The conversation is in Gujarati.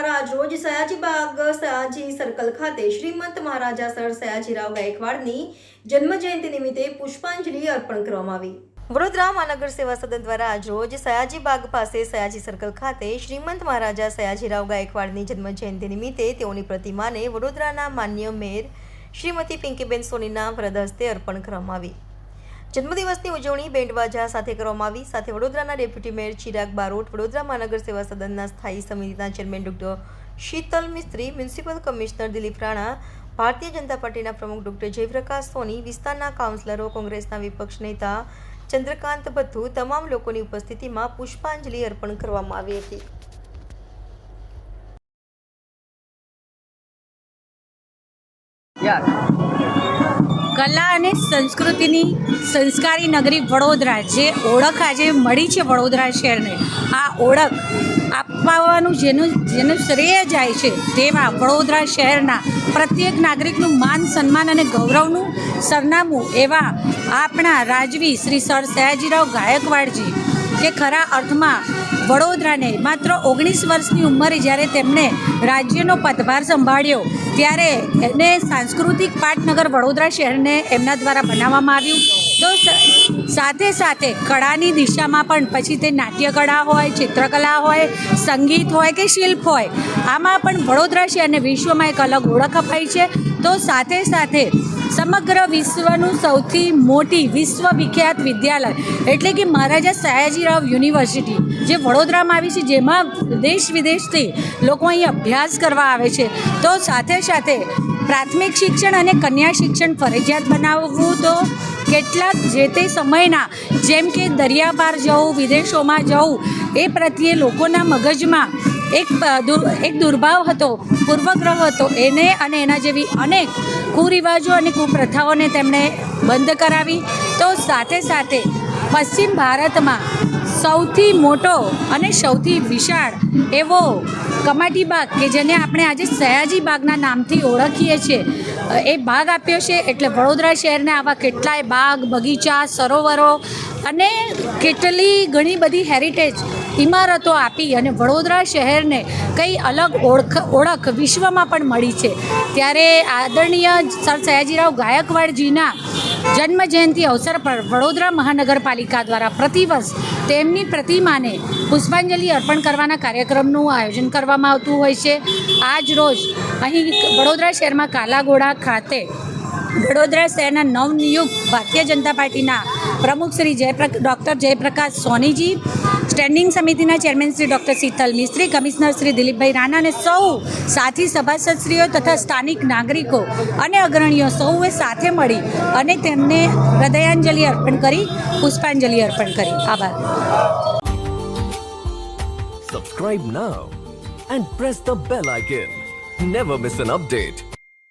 દ્વારા આજરોજ સયાજીબાગ સયાજી સર્કલ ખાતે શ્રીમંત મહારાજા સર સયાજીરાવ ગાયકવાડની જન્મજયંતિ નિમિત્તે પુષ્પાંજલિ અર્પણ કરવામાં આવી। વડોદરા મહાનગર સેવા સદન દ્વારા આજરોજ સયાજીબાગ પાસે સયાજી સર્કલ ખાતે શ્રીમંત મહારાજા સયાજીરાવ ગાયકવાડની જન્મજયંતિ નિમિત્તે તેઓની પ્રતિમાને વડોદરાના માન્ય મેયર શ્રીમતી પિંકીબેન સોનીના વરદ હસ્તે અર્પણ કરવામાં આવી। જન્મદિવસની ઉજવણી બેન્ડવાજા સાથે કરવામાં આવી। સાથે વડોદરાના ડેપ્યુટી મેયર ચિરાગ બારોટ, વડોદરા મહાનગર સેવા સદનના સ્થાયી સમિતિના ચેરમેન ડોક્ટર શીતલ મિસ્ત્રી, મ્યુનિસિપલ કમિશનર દિલીપ રાણા, ભારતીય જનતા પાર્ટીના પ્રમુખ ડોક્ટર જયપ્રકાશ સોની, વિસ્તારના કાઉન્સિલરો, કોંગ્રેસના વિપક્ષ નેતા ચંદ્રકાંત ભથ્થુ તમામ લોકોની ઉપસ્થિતિમાં પુષ્પાંજલિ અર્પણ કરવામાં આવી હતી। કલા અને સંસ્કૃતિની સંસ્કારી નગરી વડોદરા, જે ઓળખ આજે મળી છે વડોદરા શહેરને, આ ઓળખ આપવાનું જેનું શ્રેય જાય છે તેવા વડોદરા શહેરના પ્રત્યેક નાગરિકનું માન, સન્માન અને ગૌરવનું સરનામું એવા આપણા રાજવી શ્રી સર સયાજીરાવ ગાયકવાડજી, કે ખરા અર્થમાં વડોદરાને માત્ર 19 વર્ષની ઉંમરે જ્યારે તેમણે રાજ્યનો પદભાર સંભાળ્યો ત્યારે એને સાંસ્કૃતિક પાટનગર વડોદરા શહેરને એમના દ્વારા બનાવવામાં આવ્યું। તો સાથે સાથે કળાની દિશામાં પણ, પછી તે નાટ્યકળા હોય, ચિત્રકલા હોય, સંગીત હોય કે શિલ્પ હોય, આમાં પણ વડોદરા શહેરને વિશ્વમાં એક અલગ ઓળખ અપાઈ છે। તો સાથે સાથે સમગ્ર વિશ્વનું સૌથી મોટી વિશ્વવિખ્યાત વિદ્યાલય એટલે કે મહારાજા સયાજીરાવ યુનિવર્સિટી જે વડોદરામાં આવી છે, જેમાં દેશ વિદેશથી લોકો અહીં અભ્યાસ કરવા આવે છે। તો સાથે સાથે પ્રાથમિક શિક્ષણ અને કન્યા શિક્ષણ ફરજિયાત બનાવવું તો કેટલાક જે તે સમયના, જેમ કે દરિયા પાર જવું, વિદેશોમાં જવું, એ પ્રત્યે લોકોના મગજમાં એક દુર્ભાવ હતો, પૂર્વગ્રહ હતો, એને અને એના જેવી અનેક કુરિવાજો અને કુપ્રથાઓને તેમણે બંધ કરાવી। તો સાથે સાથે પશ્ચિમ ભારતમાં સૌથી મોટો અને સૌથી વિશાળ એવો કમાટી બાગ, કે જેને આપણે આજે સયાજી બાગના નામથી ઓળખીએ છીએ, એ બાગ આપ્યો છે। એટલે વડોદરા શહેરને આવા કેટલાય બાગ, બગીચા, સરોવરો અને કેટલી ઘણી બધી હેરિટેજ ઇમારતો આપી અને વડોદરા શહેરને કંઈ અલગ ઓળખ વિશ્વમાં પણ મળી છે। ત્યારે આદરણીય સર સયાજીરાવ ગાયકવાડજીના જન્મજયંતિ અવસર પર વડોદરા મહાનગરપાલિકા દ્વારા પ્રતિવર્ષ તેમની પ્રતિમાને પુષ્પાંજલિ અર્પણ કરવાના કાર્યક્રમનું આયોજન કરવામાં આવતું હોય છે। આજ રોજ અહીં વડોદરા શહેરમાં કાલાઘોડા ખાતે વડોદરા શહેરના નવનિયુક્ત ભારતીય જનતા પાર્ટીના પ્રમુખ શ્રી ડૉક્ટર જયપ્રકાશ સોનીજી, સ્ટેન્ડિંગ સમિતિના ચેરમેન શ્રી ડૉક્ટર શીતલ મિસ્ત્રી, કમિશનર શ્રી દિલીપભાઈ રાણા અને સૌ સાથી સભાસદશ્રીઓ તથા સ્થાનિક નાગરિકો અને અગ્રણીઓ સૌએ સાથે મળી અને તેમને હૃદયાંજલિ અર્પણ કરી, પુષ્પાંજલિ અર્પણ કરી। આભાર। Subscribe now and press the bell icon. Never miss an update.